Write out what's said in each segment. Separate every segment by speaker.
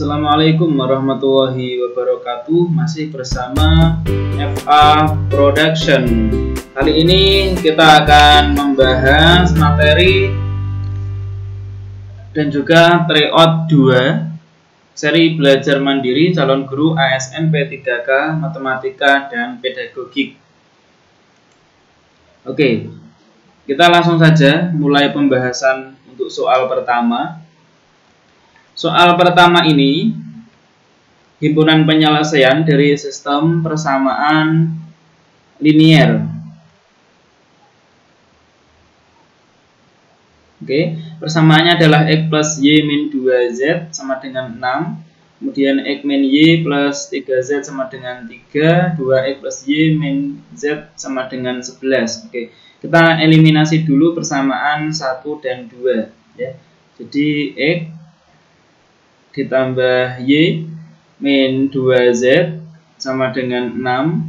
Speaker 1: Assalamualaikum warahmatullahi wabarakatuh. Masih bersama FA Production. Kali ini kita akan membahas materi dan juga tryout 2 seri belajar mandiri calon guru ASN P3K Matematika dan Pedagogik. Oke, kita langsung saja mulai pembahasan untuk soal pertama. Soal pertama ini himpunan penyelesaian dari sistem persamaan linier. Oke, persamaannya adalah X plus Y min 2Z sama dengan 6. Kemudian X min Y plus 3Z sama dengan 3. 2X plus Y min Z sama dengan 11. Oke, kita eliminasi dulu persamaan 1 dan 2 ya. Jadi X ditambah Y min 2Z sama dengan 6.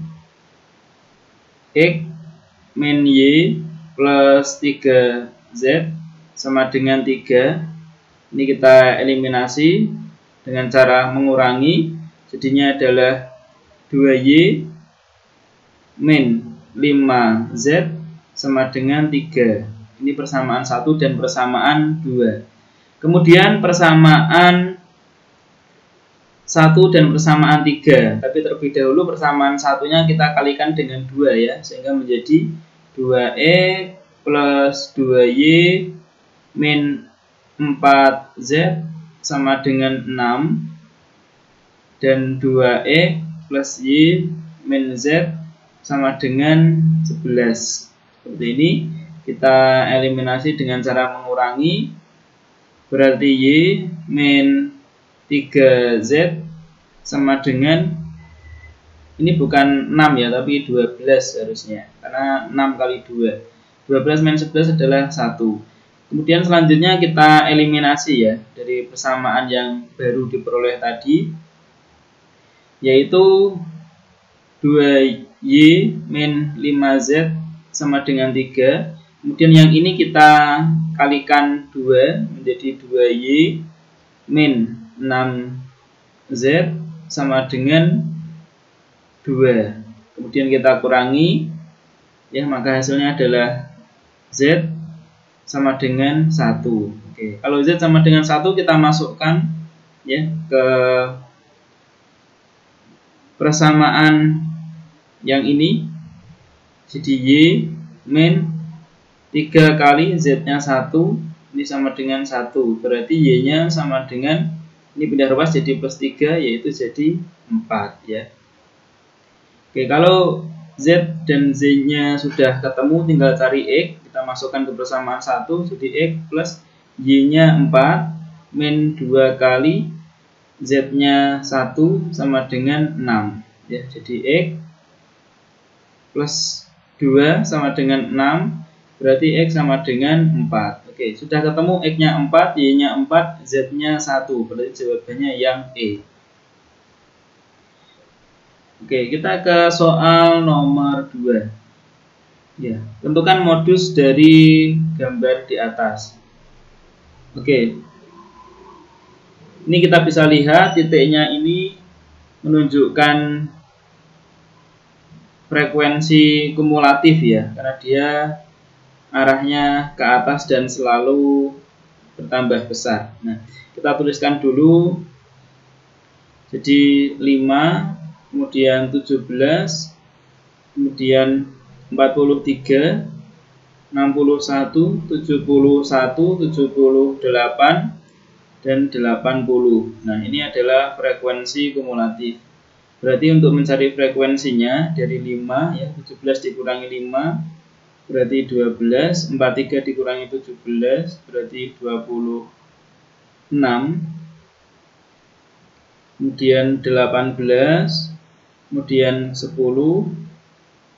Speaker 1: X min Y plus 3Z sama dengan 3. Ini kita eliminasi dengan cara mengurangi. Jadinya adalah 2Y min 5Z sama dengan 3. Ini persamaan 1 dan persamaan 2. Kemudian persamaan 1 dan persamaan 3. Tapi terlebih dahulu persamaan satunya kita kalikan dengan 2 ya, sehingga menjadi 2X plus 2Y min 4Z sama dengan 6 dan 2X plus Y min Z sama dengan 11. Seperti ini kita eliminasi dengan cara mengurangi. Berarti Y min 3Z sama dengan, ini bukan 6 ya, tapi 12 harusnya, karena 6 kali 2. 12 min 11 adalah 1. Kemudian selanjutnya kita eliminasi ya dari persamaan yang baru diperoleh tadi, yaitu 2Y min 5Z sama dengan 3. Kemudian yang ini kita kalikan 2 menjadi 2Y min 6Z sama dengan 2. Kemudian kita kurangi ya, maka hasilnya adalah Z sama dengan 1. Oke, kalau Z sama dengan 1 kita masukkan ya ke persamaan yang ini. Jadi Y min 3 kali Z-nya 1, ini sama dengan 1. Berarti Y-nya sama dengan, ini pindah ruas jadi plus 3, yaitu jadi 4 ya. Oke, kalau Z dan Z-nya sudah ketemu, tinggal cari X. Kita masukkan ke persamaan 1, jadi X plus Y-nya 4 min 2 kali Z-nya 1 sama dengan 6 ya. Jadi X plus 2 sama dengan 6, berarti X sama dengan 4. Oke, sudah ketemu X-nya 4, Y-nya 4, Z-nya 1. Berarti jawabannya yang E. Oke, kita ke soal nomor 2. Ya, tentukan modus dari gambar di atas. Oke. Ini kita bisa lihat titiknya ini menunjukkan frekuensi kumulatif ya, karena dia arahnya ke atas dan selalu bertambah besar. Nah, kita tuliskan dulu. Jadi 5, kemudian 17, kemudian 43, 61, 71, 78, dan 80. Nah, ini adalah frekuensi kumulatif. Berarti untuk mencari frekuensinya dari 5 ya, 17 dikurangi 5 berarti 12, 43 dikurangi 17 berarti 26, kemudian 18, kemudian 10,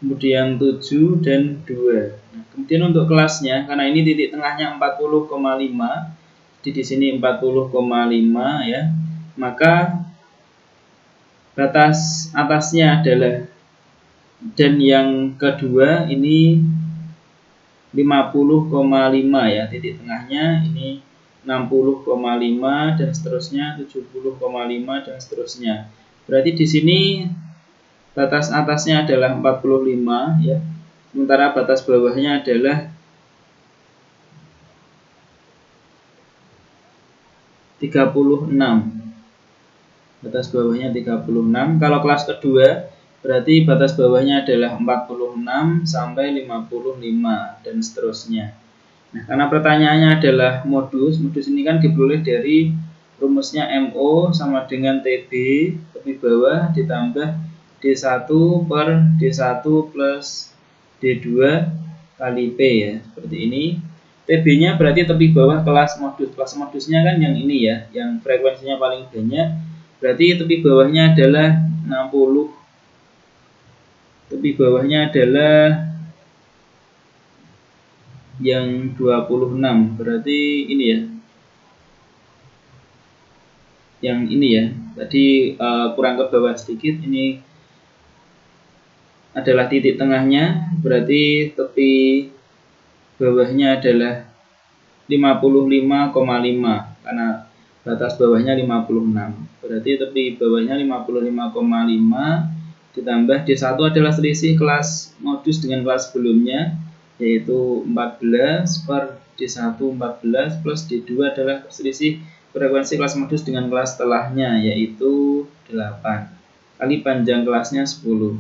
Speaker 1: kemudian 7 dan 2. Nah, kemudian untuk kelasnya, karena ini titik tengahnya 40,5, jadi di sini 40,5 ya, maka batas atasnya adalah, dan yang kedua ini 50,5 ya, titik tengahnya ini 60,5 dan seterusnya, 70,5 dan seterusnya. Berarti di sini batas atasnya adalah 45 ya. Sementara batas bawahnya adalah 36. Batas bawahnya 36. Kalau kelas kedua berarti batas bawahnya adalah 46 sampai 55 dan seterusnya. Nah, karena pertanyaannya adalah modus ini kan diperoleh dari rumusnya MO sama dengan TB tepi bawah ditambah D1 per D1 plus D2 kali P ya, seperti ini. TB-nya berarti tepi bawah kelas modus. Kelas modusnya kan yang ini ya, yang frekuensinya paling banyak. Berarti tepi bawahnya adalah 60. Tepi bawahnya adalah yang 26. Berarti ini ya. Yang ini ya. Tadi kurang ke bawah sedikit. Ini adalah titik tengahnya. Berarti tepi bawahnya adalah 55,5 karena batas bawahnya 56. Berarti tepi bawahnya 55,5 ditambah D1 adalah selisih kelas modus dengan kelas sebelumnya, yaitu 14 per D1 14 plus D2 adalah selisih frekuensi kelas modus dengan kelas setelahnya, yaitu 8 kali panjang kelasnya 10.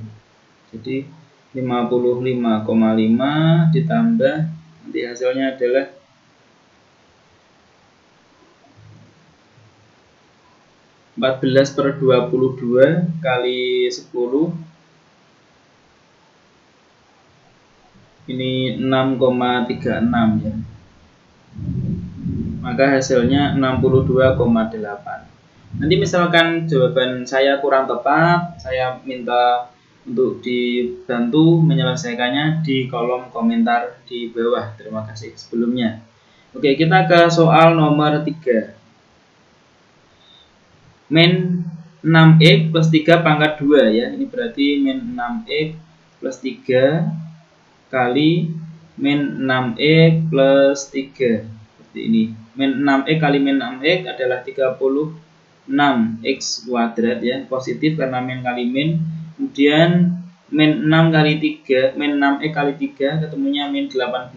Speaker 1: Jadi 55,5 ditambah, nanti hasilnya adalah 14 per 22 kali 10. Ini 6,36 ya. Maka hasilnya 62,8. Nanti misalkan jawaban saya kurang tepat, saya minta untuk dibantu menyelesaikannya di kolom komentar di bawah. Terima kasih sebelumnya. Oke, kita ke soal nomor 3. Min 6x plus 3 pangkat 2 ya. Ini berarti min 6x plus 3 kali min 6x plus 3. Seperti ini. Min 6x kali min 6x adalah 36x kuadrat ya. Positif karena min kali min. Kemudian min 6 kali 3, min 6x kali 3 ketemunya min 18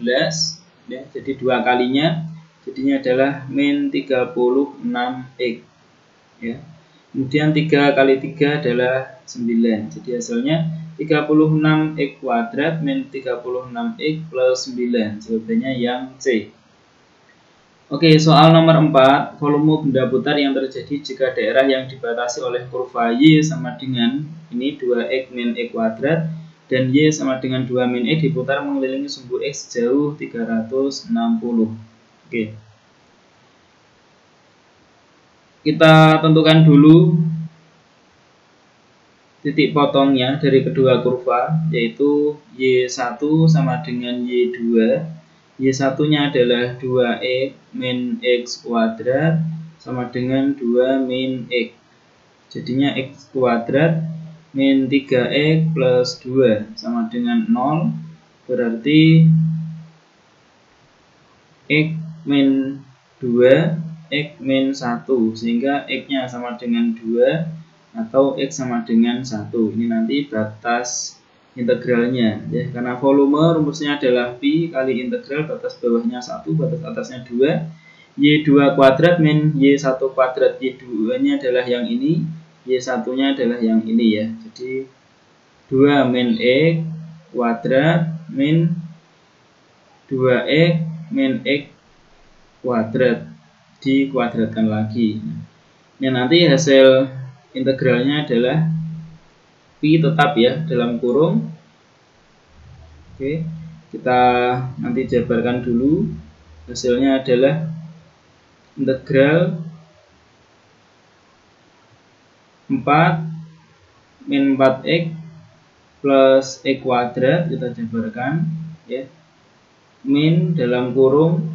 Speaker 1: ya. Jadi dua kalinya jadinya adalah min 36x. Ya. Kemudian 3 kali 3 adalah 9. Jadi hasilnya 36x kuadrat min 36x plus 9. Jawabannya yang C. Oke, soal nomor 4. Volume benda putar yang terjadi jika daerah yang dibatasi oleh kurva Y sama dengan ini 2x min x kuadrat dan Y sama dengan 2 min x diputar mengelilingi sumbu X jauh 360. Oke. Kita tentukan dulu titik potongnya dari kedua kurva, yaitu Y1 sama dengan Y2. Y1-nya adalah 2x min x kuadrat sama dengan 2 min x. Jadinya x kuadrat min 3x plus 2 sama dengan 0. Berarti x min 2, x min 1, sehingga x-nya sama dengan 2 atau x sama dengan 1. Ini nanti batas integralnya ya, karena volume rumusnya adalah pi kali integral batas bawahnya 1, batas atasnya 2. Y2 kuadrat min Y1 kuadrat. Y2-nya adalah yang ini, Y1-nya adalah yang ini ya. Jadi 2 min x kuadrat min 2x min x kuadrat dikuadratkan lagi. Nah, nanti hasil integralnya adalah pi tetap ya dalam kurung. Oke, kita nanti jabarkan dulu. Hasilnya adalah integral 4 min 4x plus x kuadrat, kita jabarkan ya, min dalam kurung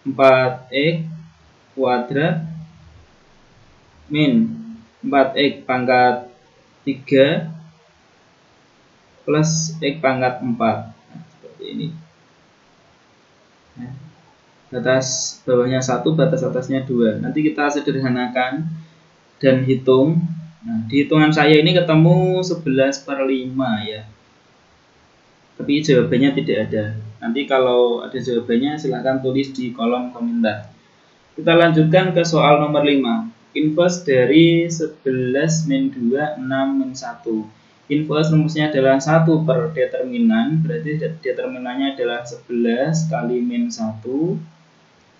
Speaker 1: 4x kuadrat min 4x pangkat 3 plus x pangkat 4. Nah, seperti ini. Nah, batas bawahnya 1, batas atasnya 2. Nanti kita sederhanakan dan hitung. Nah, di hitungan saya ini ketemu 11/5 ya. Tapi jawabannya tidak ada. Nanti kalau ada jawabannya silahkan tulis di kolom komentar. Kita lanjutkan ke soal nomor 5. Inverse dari 11 min 2, 6 min 1. Inverse rumusnya adalah 1 per determinan. Berarti determinannya adalah 11 kali min 1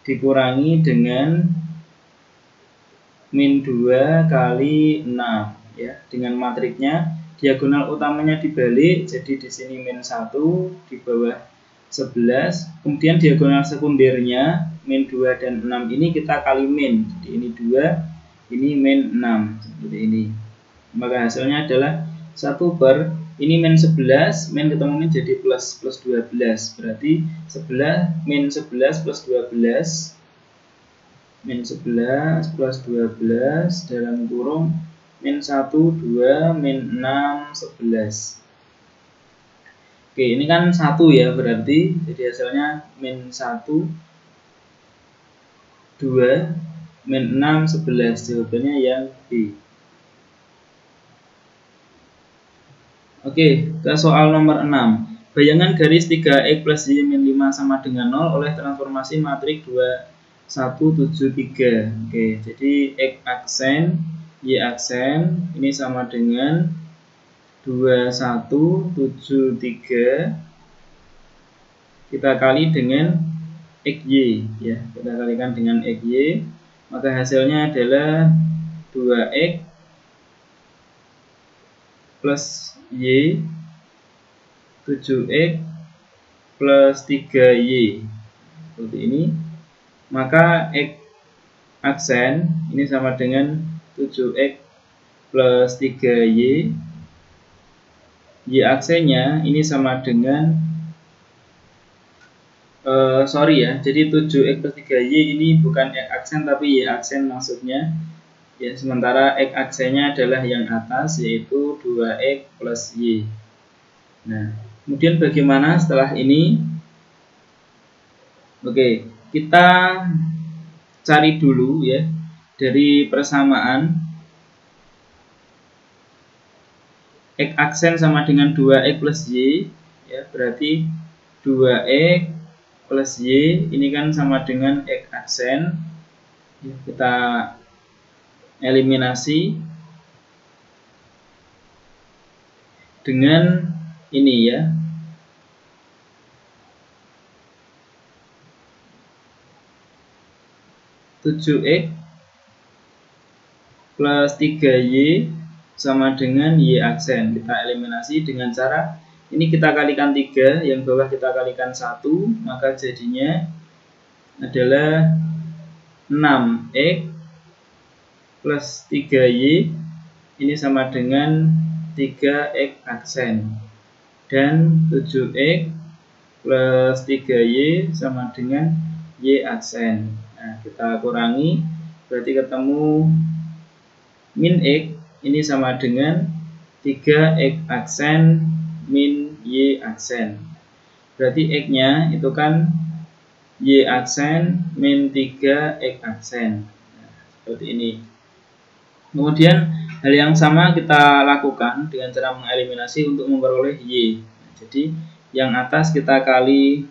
Speaker 1: dikurangi dengan min 2 kali 6 ya. Dengan matriknya diagonal utamanya dibalik, jadi di sini min 1 di bawah 11. Kemudian diagonal sekundernya min 2 dan 6 ini kita kali min. Jadi ini 2, ini min 6 seperti ini. Maka hasilnya adalah 1 per ini min 11, min ketemu min jadi plus 12. Berarti 11 min 11 plus 12 min 11 plus 12 dalam kurung min 1, 2, min 6, 11. Oke, ini kan 1 ya, berarti jadi hasilnya min 1, 2, min 6, 11. Jawabannya yang B. Oke, ke soal nomor 6. Bayangan garis 3x plus y min 5 sama dengan 0 oleh transformasi matrik 2, 1, 7, 3. Oke, jadi x aksen, y aksen ini sama dengan 2, 1, 7, 3. Kita kali dengan xy ya. Kita kalikan dengan xy, maka hasilnya adalah 2x plus y 7x plus 3y seperti ini. Maka x aksen ini sama dengan 7x plus 3y, y aksennya ini sama dengan jadi 7x plus 3y ini bukan x aksen tapi y aksen maksudnya ya, sementara x aksennya adalah yang atas yaitu 2x plus y. Nah, kemudian bagaimana setelah ini? Oke, kita cari dulu ya dari persamaan x aksen sama dengan 2x plus y ya, berarti 2x plus y ini kan sama dengan x aksen ya, kita eliminasi dengan ini ya, (7x plus 3y sama dengan y aksen. Kita eliminasi dengan cara ini, kita kalikan 3, yang bawah kita kalikan 1, maka jadinya adalah 6x plus 3y ini sama dengan 3x aksen, dan 7x plus 3y sama dengan y aksen. Nah, kita kurangi, berarti ketemu min x ini sama dengan 3x aksen min y aksen. Berarti x nya itu kan y aksen min 3x aksen. Nah, seperti ini. Kemudian hal yang sama kita lakukan dengan cara mengeliminasi untuk memperoleh y. Nah, jadi yang atas kita kali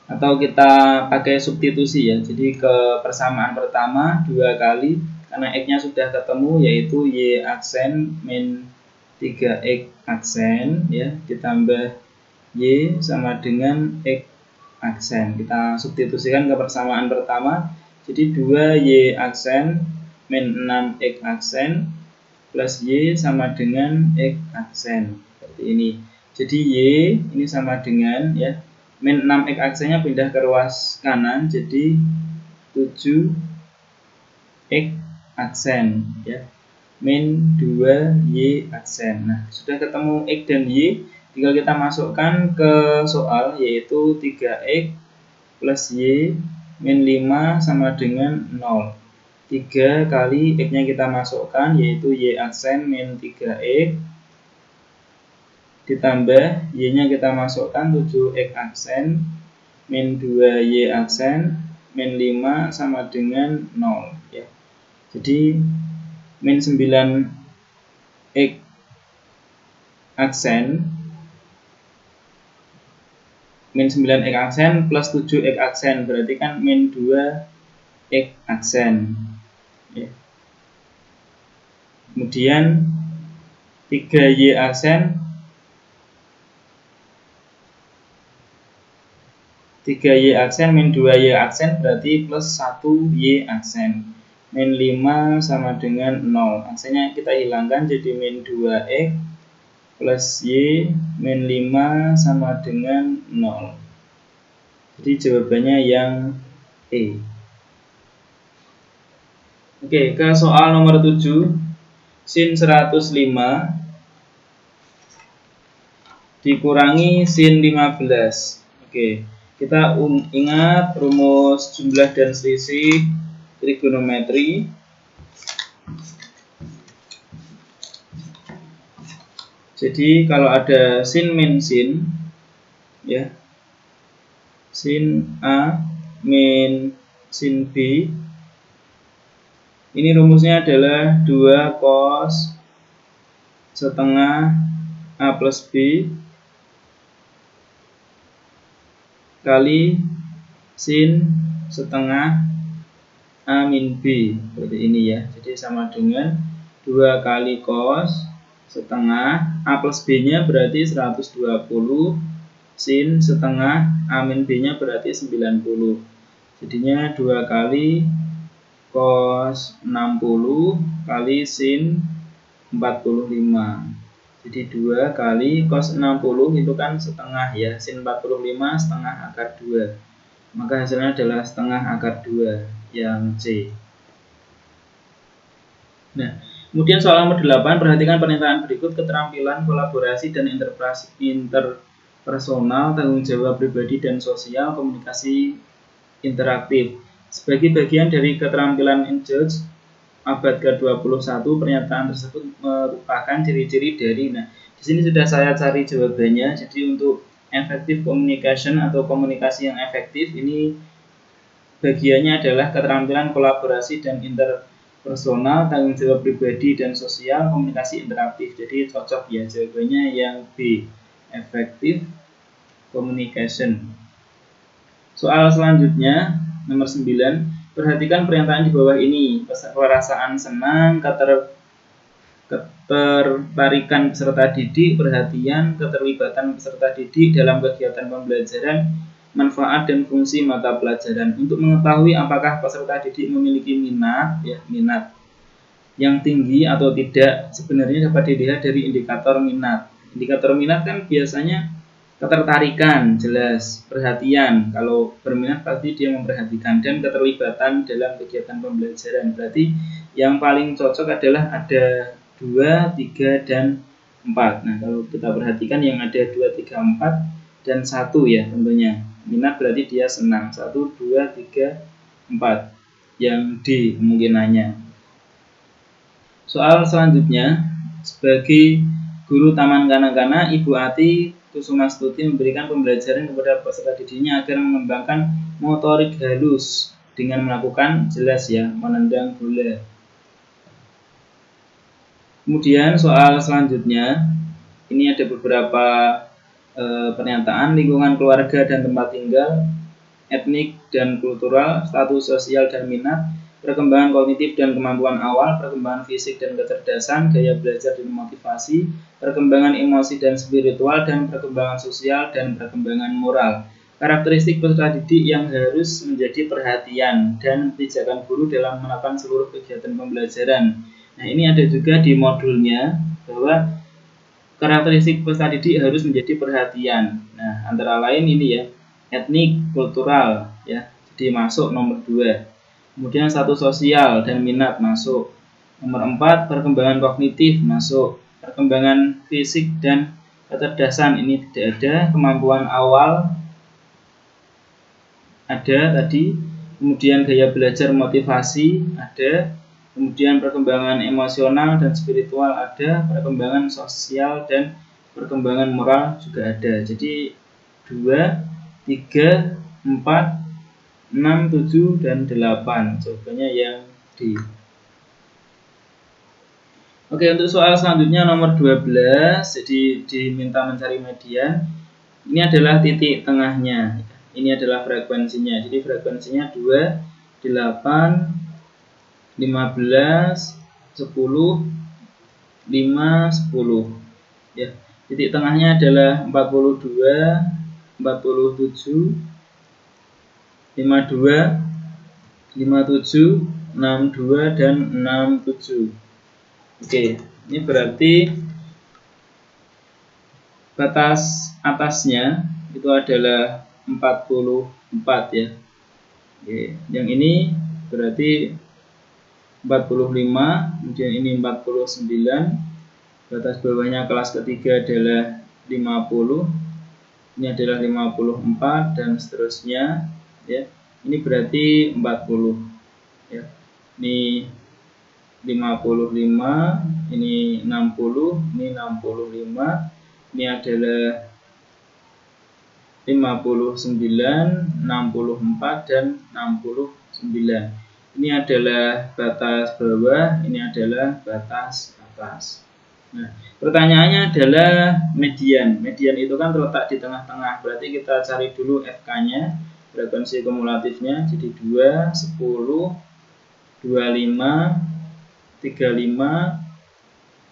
Speaker 1: atau kita pakai substitusi ya. Jadi ke persamaan pertama 2 kali, karena x nya sudah ketemu yaitu y aksen min 3x aksen ya, ditambah y sama dengan x aksen. Kita substitusikan ke persamaan pertama, jadi 2y aksen min 6x aksen plus y sama dengan x aksen seperti ini. Jadi y ini sama dengan ya, min 6x aksennya pindah ke ruas kanan jadi 7x aksen ya, min 2y aksen. Nah, sudah ketemu x dan y, tinggal kita masukkan ke soal yaitu 3x plus y min 5 sama dengan 0. 3 kali x nya kita masukkan yaitu y aksen min 3x ditambah Y-nya kita masukkan 7X aksen min 2Y aksen min 5 sama dengan 0 ya. Jadi min 9X aksen min 9X aksen plus 7X aksen berarti kan min 2X aksen ya. Kemudian 3Y aksen 3Y aksen min 2Y aksen berarti plus 1Y aksen min 5 sama dengan 0. Aksennya kita hilangkan jadi min 2X plus Y min 5 sama dengan 0. Jadi jawabannya yang E. Oke, ke soal nomor 7. Sin 105 dikurangi sin 15. Oke, kita ingat rumus jumlah dan selisih trigonometri. Jadi kalau ada sin min sin ya, sin A min sin B, ini rumusnya adalah 2 cos setengah A plus B kali sin setengah A min B, seperti ini ya. Jadi sama dengan 2 kali cos setengah A plus B nya berarti 120 sin setengah A min B nya berarti 90. Jadinya 2 kali cos 60 kali sin 45. Jadi 2 kali cos 60 itu kan setengah ya, sin 45 setengah akar 2. Maka hasilnya adalah setengah akar 2 yang C. Nah, kemudian soal nomor 8, perhatikan pernyataan berikut: keterampilan kolaborasi dan interpersonal, tanggung jawab pribadi dan sosial, komunikasi interaktif. Sebagai bagian dari keterampilan Engage abad ke-21, pernyataan tersebut merupakan ciri-ciri dari, nah di sini sudah saya cari jawabannya. Jadi untuk effective communication atau komunikasi yang efektif, ini bagiannya adalah keterampilan kolaborasi dan interpersonal, tanggung jawab pribadi dan sosial, komunikasi interaktif. Jadi cocok ya, jawabannya yang B, effective communication. Soal selanjutnya nomor 9, perhatikan pernyataan di bawah ini: perasaan senang, ketertarikan peserta didik, perhatian, keterlibatan peserta didik dalam kegiatan pembelajaran, manfaat dan fungsi mata pelajaran. Untuk mengetahui apakah peserta didik memiliki minat yang tinggi atau tidak, sebenarnya dapat dilihat dari indikator minat. Indikator minat kan biasanya ketertarikan, jelas, perhatian, kalau berminat pasti dia memperhatikan, dan keterlibatan dalam kegiatan pembelajaran. Berarti yang paling cocok adalah ada 2, 3, dan 4. Nah, kalau kita perhatikan yang ada 2, 3, 4, dan 1 ya tentunya. Minat berarti dia senang. 1, 2, 3, 4. Yang D kemungkinannya. Soal selanjutnya, sebagai guru taman kanak-kanak, Ibu Ati Kusumastuti memberikan pembelajaran kepada peserta didiknya agar mengembangkan motorik halus dengan melakukan, jelas ya, menendang bola. Kemudian soal selanjutnya, ini ada beberapa pernyataan: lingkungan keluarga dan tempat tinggal, etnik dan kultural, status sosial dan minat, perkembangan kognitif dan kemampuan awal, perkembangan fisik dan kecerdasan, gaya belajar dan motivasi, perkembangan emosi dan spiritual, dan perkembangan sosial dan perkembangan moral. Karakteristik peserta didik yang harus menjadi perhatian dan pijakan guru dalam melakukan seluruh kegiatan pembelajaran. Nah, ini ada juga di modulnya bahwa karakteristik peserta didik harus menjadi perhatian. Nah, antara lain ini ya, etnik, kultural ya, jadi masuk nomor 2. Kemudian status sosial dan minat masuk. Nomor 4, perkembangan kognitif masuk. Perkembangan fisik dan kecerdasan ini tidak ada. Kemampuan awal ada tadi. Kemudian gaya belajar motivasi ada. Kemudian perkembangan emosional dan spiritual ada. Perkembangan sosial dan perkembangan moral juga ada. Jadi 2, 3, 4, 6, 7, dan 8. Jawabannya yang D. Oke, untuk soal selanjutnya nomor 12. Jadi diminta mencari median. Ini adalah titik tengahnya. Ini adalah frekuensinya. Jadi frekuensinya 2, 8, 15, 10, 5, 10. Ya, titik tengahnya adalah 42, 47, 52, 57, 62, dan 67. Oke, ini berarti batas atasnya itu adalah 44 ya. Oke, yang ini berarti 45, kemudian ini 49. Batas bawahnya kelas ketiga adalah 50. Ini adalah 54 dan seterusnya ya. Ini berarti 40 ya. Ini 55, ini 60, ini 65, ini adalah 59, 64, dan 69. Ini adalah batas bawah, ini adalah batas atas. Nah, pertanyaannya adalah median. Median itu kan terletak di tengah-tengah, berarti kita cari dulu FK-nya, frekuensi kumulatifnya. Jadi 2, 10, 25, 35,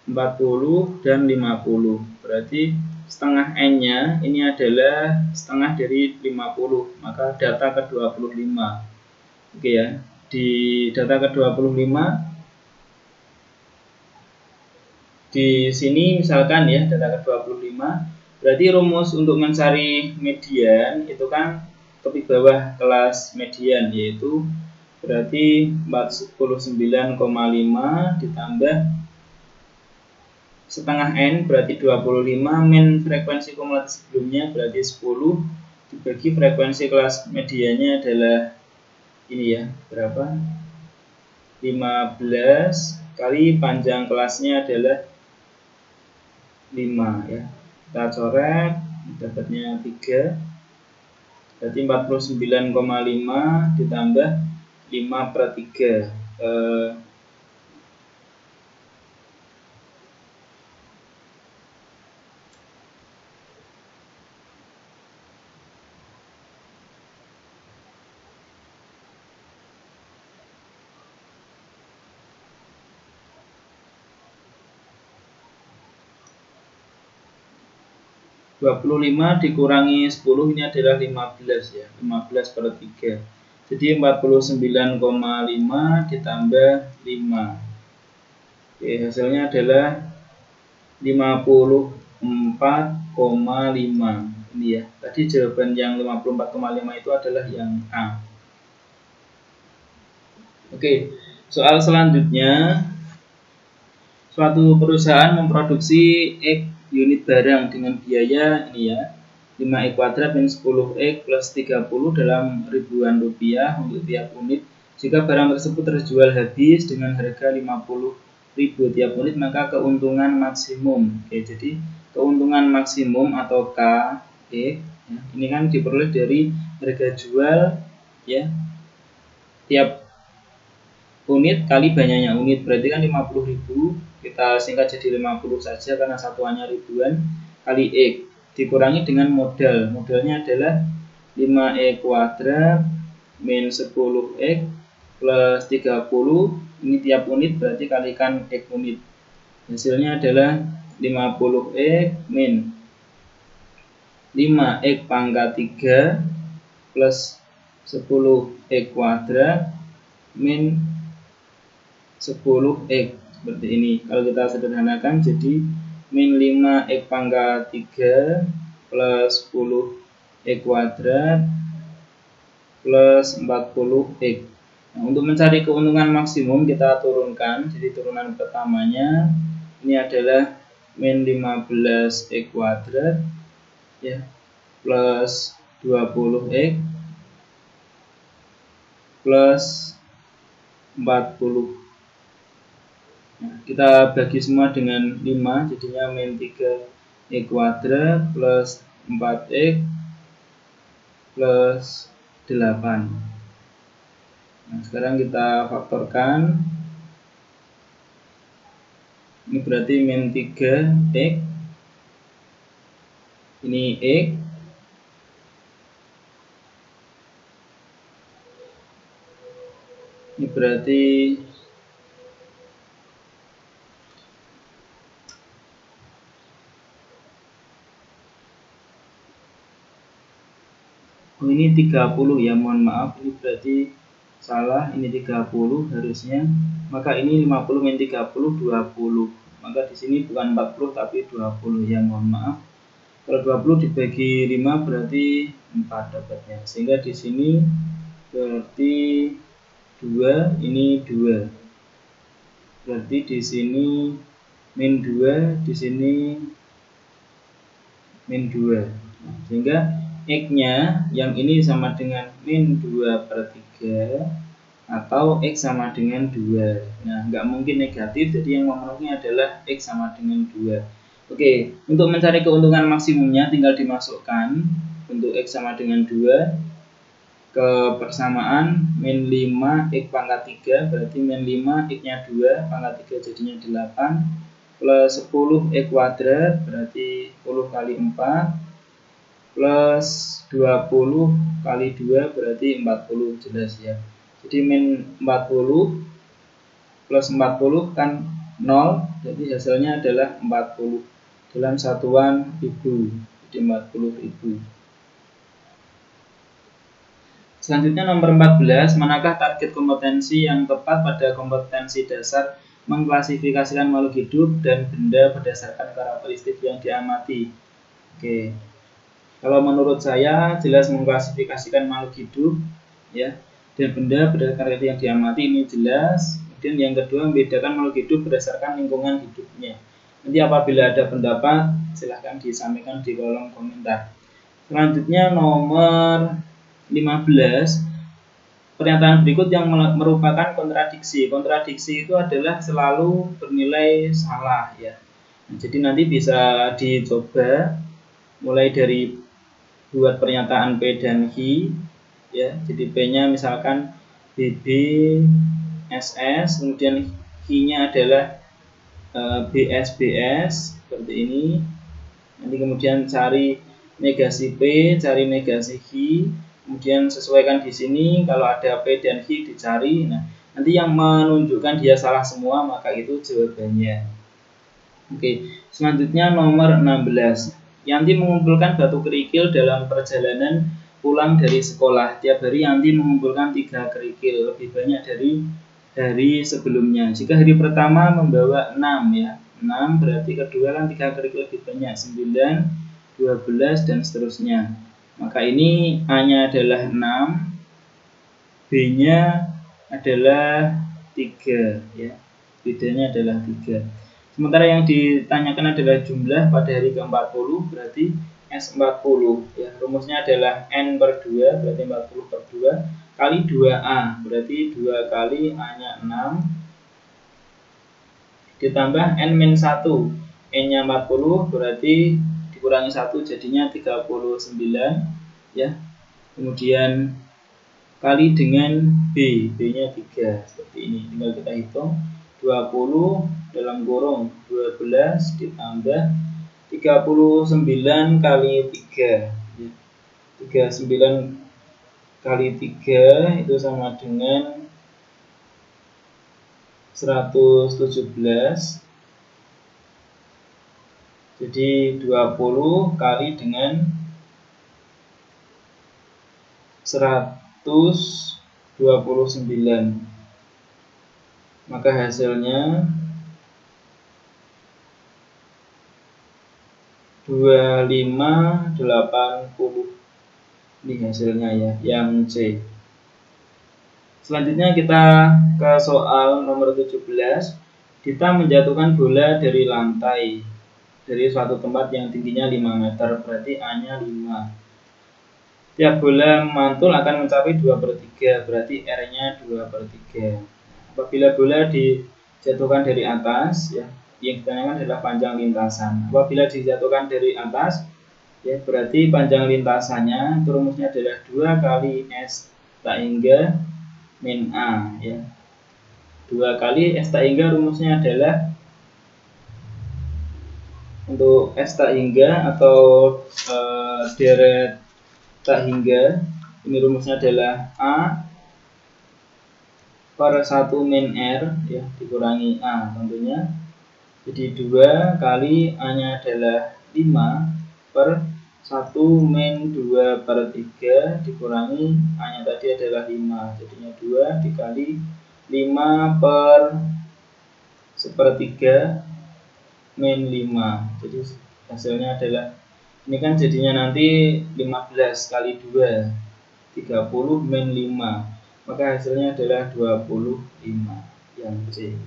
Speaker 1: 40, dan 50. Berarti setengah N-nya ini adalah setengah dari 50, maka data ke-25. Oke ya, di data ke-25 di sini misalkan ya, data ke-25, berarti rumus untuk mencari median itu kan topik bawah kelas median, yaitu berarti 49,5 ditambah setengah N berarti 25, min frekuensi kumulatif sebelumnya berarti 10, dibagi frekuensi kelas mediannya adalah ini ya, berapa? 15 kali panjang kelasnya adalah 5 ya. Kita coret, dapatnya 3. Berarti 49,5 ditambah 5/3. 25 dikurangi 10 ini adalah 15 ya, 15/3. Jadi 49,5 ditambah 5. Oke, hasilnya adalah 54,5. Ini ya. Tadi jawaban yang 54,5 itu adalah yang A. Oke, soal selanjutnya. Suatu perusahaan memproduksi X unit barang dengan biaya ini ya, 5X kuadrat min 10X plus 30 dalam ribuan rupiah untuk tiap unit. Jika barang tersebut terjual habis dengan harga 50.000 tiap unit, maka keuntungan maksimum. Oke, jadi keuntungan maksimum atau KE ya, ini kan diperoleh dari harga jual ya tiap unit kali banyaknya unit, berarti kan 50.000, kita singkat jadi 50 saja karena satuannya ribuan, kali X dikurangi dengan modal. Modalnya adalah 5X kuadrat min 10X plus 30. Ini tiap unit berarti kalikan X unit. Hasilnya adalah 50X min 5X pangkat 3 plus 10X kuadrat min 10X, seperti ini. Kalau kita sederhanakan jadi min 5X pangkat 3 plus 10X kuadrat plus 40X. Nah, untuk mencari keuntungan maksimum kita turunkan. Jadi turunan pertamanya ini adalah min 15X kuadrat ya plus 20X plus 40. Nah, kita bagi semua dengan 5, jadinya min 3 X kuadrat plus 4X plus 8. Nah, sekarang kita faktorkan. Ini berarti min 3X. Ini X. Ini berarti ini 30 ya, mohon maaf, ini berarti salah, ini 30 harusnya, maka ini 50 min 30 20. Maka di sini bukan 40 tapi 20 ya, mohon maaf. Kalau 20 dibagi 5 berarti 4 dapatnya. Sehingga di sini berarti 2, ini 2. Berarti di sini min 2, di sini min 2. Nah, sehingga X-nya yang ini sama dengan min 2 per 3 atau X sama dengan 2. Nah, nggak mungkin negatif, jadi yang memenuhi adalah X sama dengan 2. Oke, untuk mencari keuntungan maksimumnya tinggal dimasukkan untuk X sama dengan 2 ke persamaan min 5 X pangkat 3, berarti min 5 X-nya 2, pangkat 3 jadinya 8, plus 10 X kuadrat, berarti 10 kali 4, plus 20 kali 2 berarti 40, jelas ya. Jadi min 40 plus 40 kan 0, jadi hasilnya adalah 40 dalam satuan ribu, jadi 40.000. Selanjutnya nomor 14, manakah target kompetensi yang tepat pada kompetensi dasar mengklasifikasikan makhluk hidup dan benda berdasarkan karakteristik yang diamati. Oke. Kalau menurut saya jelas mengklasifikasikan makhluk hidup ya dan benda berdasarkan karakteristik yang diamati, ini jelas. Kemudian yang kedua, membedakan makhluk hidup berdasarkan lingkungan hidupnya. Nanti apabila ada pendapat silahkan disampaikan di kolom komentar. Selanjutnya nomor 15, pernyataan berikut yang merupakan kontradiksi. Kontradiksi itu adalah selalu bernilai salah ya. Nah, jadi nanti bisa dicoba mulai dari buat pernyataan P dan Q ya. Jadi P-nya misalkan BB SS, kemudian Q-nya adalah BS seperti ini. Nanti kemudian cari negasi P, cari negasi Q, kemudian sesuaikan di sini. Kalau ada P dan Q dicari. Nah, nanti yang menunjukkan dia salah semua maka itu jawabannya. Oke, selanjutnya nomor 16. Yanti mengumpulkan batu kerikil dalam perjalanan pulang dari sekolah. Tiap hari Yanti mengumpulkan 3 kerikil, lebih banyak dari hari sebelumnya. Jika hari pertama membawa 6 ya, 6 berarti kedua kan 3 kerikil lebih banyak, 9, 12 dan seterusnya. Maka ini A-nya adalah 6, B-nya adalah 3 ya. Bedanya adalah 3. Sementara yang ditanyakan adalah jumlah pada hari ke-40, berarti S40 ya. Rumusnya adalah N per 2, berarti 40 per 2 kali 2A, berarti 2 kali A-nya 6 ditambah N-1, N-nya 40 berarti dikurangi 1 jadinya 39 ya. Kemudian kali dengan B, B-nya 3 seperti ini. Tinggal kita hitung 20 dalam kurung 12 ditambah 39 kali 3 ya. 39 kali 3 itu sama dengan 117. Jadi 20 kali dengan 129. Maka hasilnya 2580. Ini hasilnya ya, yang C. Selanjutnya kita ke soal nomor 17. Kita menjatuhkan bola dari lantai dari suatu tempat yang tingginya 5 meter, berarti A-nya 5. Tiap bola mantul akan mencapai 2/3, berarti R-nya 2/3. Apabila bola dijatuhkan dari atas ya, yang ditanyakan adalah panjang lintasan. Apabila dijatuhkan dari atas, ya berarti panjang lintasannya itu rumusnya adalah 2 kali S tak hingga min A, ya. 2 kali S tak hingga rumusnya adalah untuk S tak hingga atau deret tak hingga, ini rumusnya adalah A per 1 min R, ya, dikurangi A tentunya. Jadi 2 kali A nya adalah 5 per 1 min 2 per 3 dikurangi A nya tadi adalah 5, jadinya 2 dikali 5 per 1/3 min 5, jadi hasilnya adalah, ini kan jadinya nanti 15 kali 2 30 min 5, maka hasilnya adalah 25, yang C.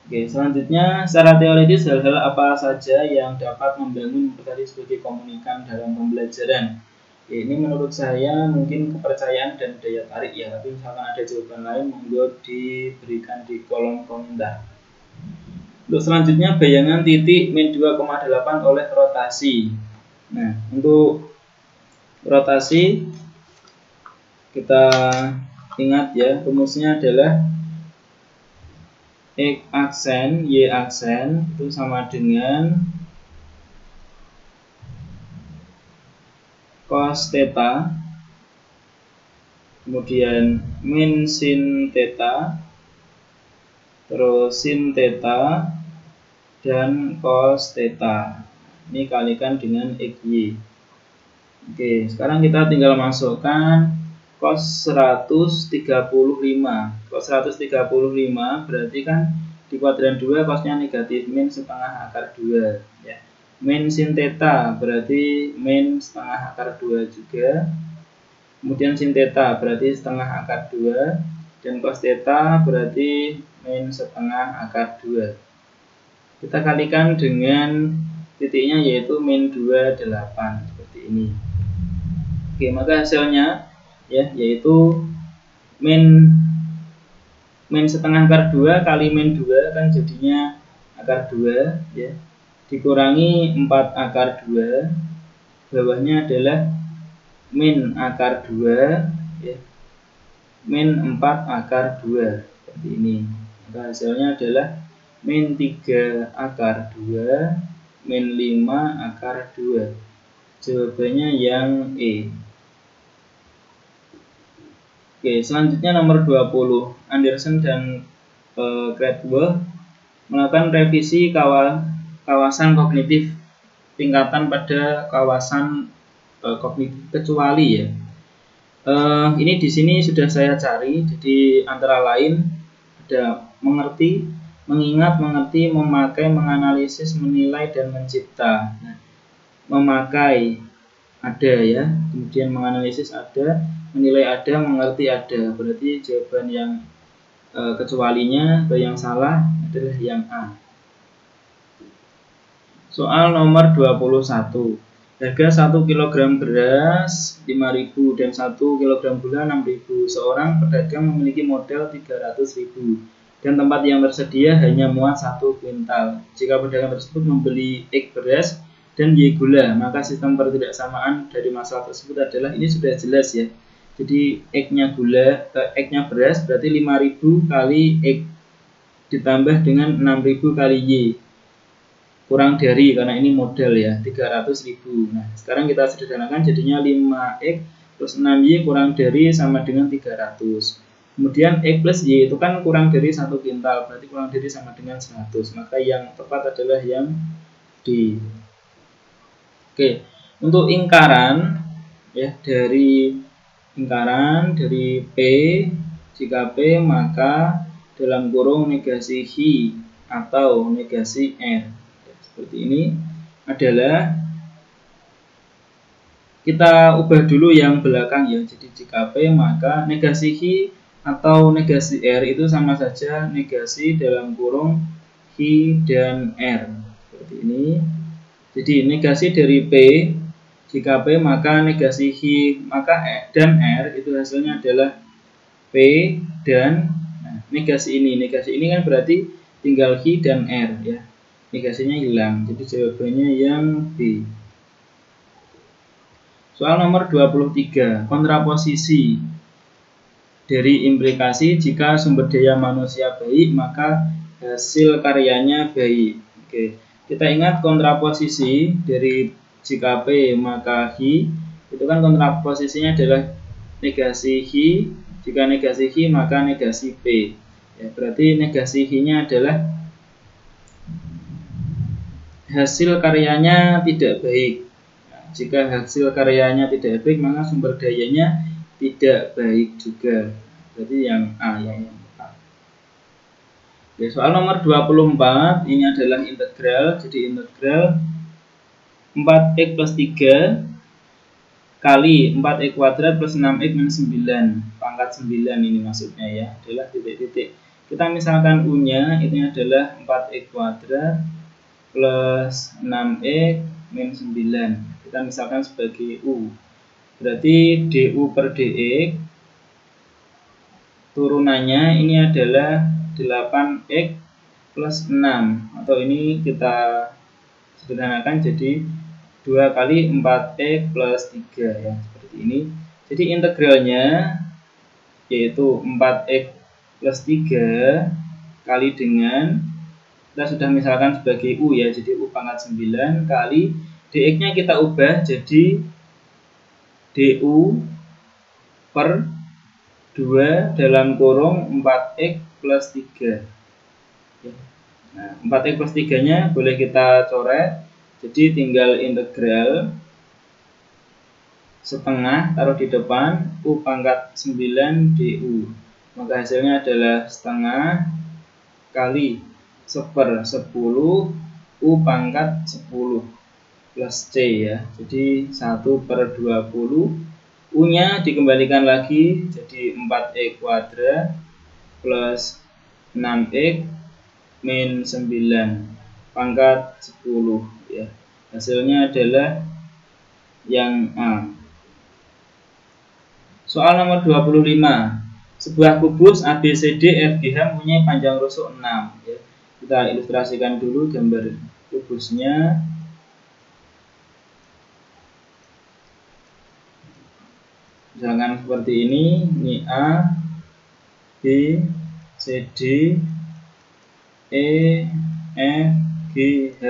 Speaker 1: Oke, selanjutnya secara teoritis hal-hal apa saja yang dapat membangun tadi sebagai komunikan dalam pembelajaran. Ya, ini menurut saya mungkin kepercayaan dan daya tarik, ya, tapi misalkan ada jawaban lain monggo diberikan di kolom komentar. Untuk selanjutnya bayangan titik min 2,8 oleh rotasi. Nah, untuk rotasi kita ingat, ya, rumusnya adalah X aksen Y aksen itu sama dengan cos theta, kemudian min sin theta, terus sin theta, dan cos theta. Ini kalikan dengan XY. Oke, sekarang kita tinggal masukkan cos 135. Cos 135 berarti kan di kuadran 2 cosnya negatif min setengah akar 2, ya. Min sin theta berarti min setengah akar 2 juga. Kemudian sin theta berarti setengah akar 2, dan cos theta berarti min setengah akar 2. Kita kalikan dengan titiknya yaitu min 28 seperti ini. Oke, maka hasilnya, ya, yaitu min setengah akar 2 kali min 2 kan jadinya akar 2, ya, dikurangi 4 akar 2, bawahnya adalah min akar 2, ya, min 4 akar 2 seperti ini. Maka hasilnya adalah min 3 akar 2 min 5 akar 2. Jawabannya yang E. Oke, selanjutnya nomor 20. Anderson dan Cradwell melakukan revisi kawasan kognitif tingkatan pada kawasan kognitif kecuali, ya. Ini di sini sudah saya cari. Jadi antara lain ada mengerti, mengingat, mengerti, memakai, menganalisis, menilai, dan mencipta. Nah, memakai ada, ya, kemudian menganalisis ada, menilai ada, mengerti ada. Berarti jawaban yang kecualinya atau yang salah adalah yang A. Soal nomor 21. Harga 1 kg beras 5.000 dan 1 kg gula 6.000. Seorang pedagang memiliki modal 300.000 dan tempat yang tersedia hanya muat 1 kuintal. Jika pedagang tersebut membeli X beras dan Y gula, maka sistem pertidaksamaan dari masalah tersebut adalah, ini sudah jelas, ya. Jadi X-nya X-nya beras berarti 5.000 kali X ditambah dengan 6.000 kali Y. Kurang dari, karena ini modal, ya, 300.000. Nah, sekarang kita sederhanakan jadinya 5X plus 6Y kurang dari sama dengan 300. Kemudian X plus Y itu kan kurang dari 1 kuintal, berarti kurang dari sama dengan 100. Maka yang tepat adalah yang D. Oke, untuk ingkaran, ya, dari P, jika P maka dalam kurung negasi Hi atau negasi R, ya, seperti ini adalah, kita ubah dulu yang belakang, ya. Jadi jika P maka negasi Hi atau negasi R itu sama saja negasi dalam kurung Hi dan R, seperti ini. Jadi negasi dari P, jika P maka negasi Hi maka dan R itu hasilnya adalah P dan negasi ini kan berarti tinggal Hi dan R, ya. negasinya hilang. Jadi jawabannya yang B. Soal nomor 23, kontraposisi dari implikasi jika sumber daya manusia baik maka hasil karyanya baik. Oke, kita ingat kontraposisi dari jika P maka Hi, itu kan kontraposisinya adalah negasi Hi, jika negasi Hi maka negasi P. Ya, berarti negasi Hi-nya adalah hasil karyanya tidak baik. Jika hasil karyanya tidak baik, maka sumber dayanya tidak baik juga. Berarti yang A ya, yang A. Oke, soal nomor 24 ini adalah integral. Jadi integral 4x plus 3 kali 4x kuadrat plus 6x minus 9 pangkat 9 ini maksudnya ya, adalah titik-titik. Kita misalkan U-nya itu adalah 4x kuadrat plus 6x minus 9. Kita misalkan sebagai U. Berarti du per dx turunannya ini adalah 8x plus 6. Atau ini kita sederhanakan jadi 2 kali 4x plus 3 ya, seperti ini. Jadi integralnya yaitu 4x plus 3 kali dengan, kita sudah misalkan sebagai U ya, jadi U pangkat 9 kali dx-nya kita ubah jadi du per 2 dalam kurung 4x plus 3. Nah, 4x plus 3-nya boleh kita coret, jadi tinggal integral setengah taruh di depan U pangkat 9 du. Maka hasilnya adalah setengah kali 1/10 U pangkat 10 plus C ya, jadi 1/20. U nya dikembalikan lagi jadi 4x kuadrat plus 6x min 9 pangkat 10 ya. Hasilnya adalah yang A. Soal nomor 25, sebuah kubus ABCD FGH mempunyai panjang rusuk 6 ya. Kita ilustrasikan dulu gambar kubusnya. Misalkan seperti ini A, B, C, D, E, F, G, H.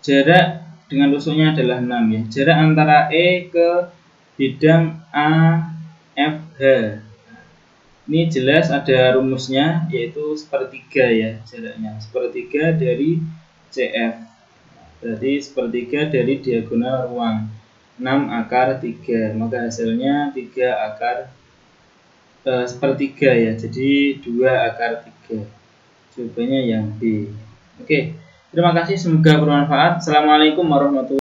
Speaker 1: Jarak dengan rusuknya adalah 6 ya. Jarak antara E ke bidang A, F, H. Ini jelas ada rumusnya, yaitu sepertiga ya jaraknya. Sepertiga dari CF. Berarti sepertiga dari diagonal ruang. 6 akar 3, maka hasilnya 3 akar sepertiga ya, jadi 2 akar 3. Jawabannya yang B. Oke, terima kasih, semoga bermanfaat. Assalamualaikum warahmatullahi wabarakatuh.